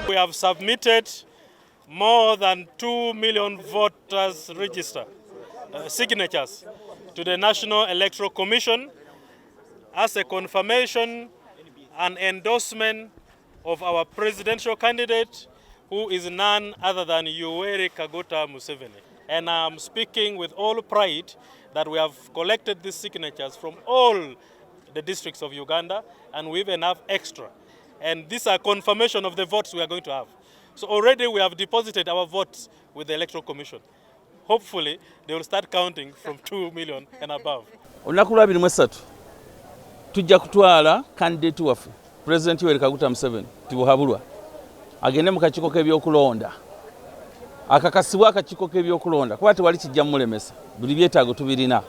We have submitted more than 2 million voters register signatures to the National Electoral Commission as a confirmation and endorsement of our presidential candidate, who is none other than Yoweri Kaguta Museveni. And I'm speaking with all pride that we have collected these signatures from all the districts of Uganda, and we even have extra. And these are confirmation of the votes we are going to have. So already we have deposited our votes with the Electoral Commission. Hopefully they will start counting from 2 million and above. Olunaku lwa 23 tujja kutwala candidate waffe President Yoweri Kaguta Museveni tibuhabulwa agende mu kakiiko k'ebyokulonda akakasibwa akakiiko k'ebyokulonda kuba tewali kijja mulemesa buli byetaago tubirina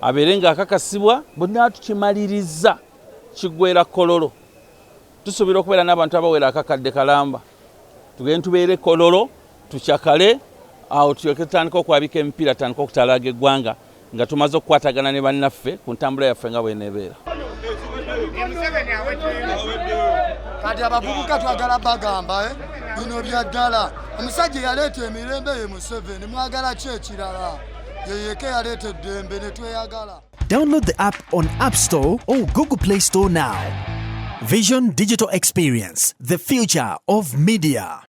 abeere nga akakasibwa bonna tukimaliriza kiggwera kololo tusuubira okubeera n'abantu abawera akakadde kalamba tugende tubeere kololo tukyakale awo tulyoke tutandika okwabika emipiira tutandika okutaalaaga eggwanga nga tumaze okukwatagana ne bannaffe ku ntambula yaffe nga bw'eneebeera. Kati abavubuka twagala bagamba bino bya ddala omusajja yaleeta emirembe ye Museveni mwagala ki ekirala yeyeke yaleeta eddembe ne tweyagala. Download the app on App Store or Google Play Store now. Vision Digital Experience, the future of media.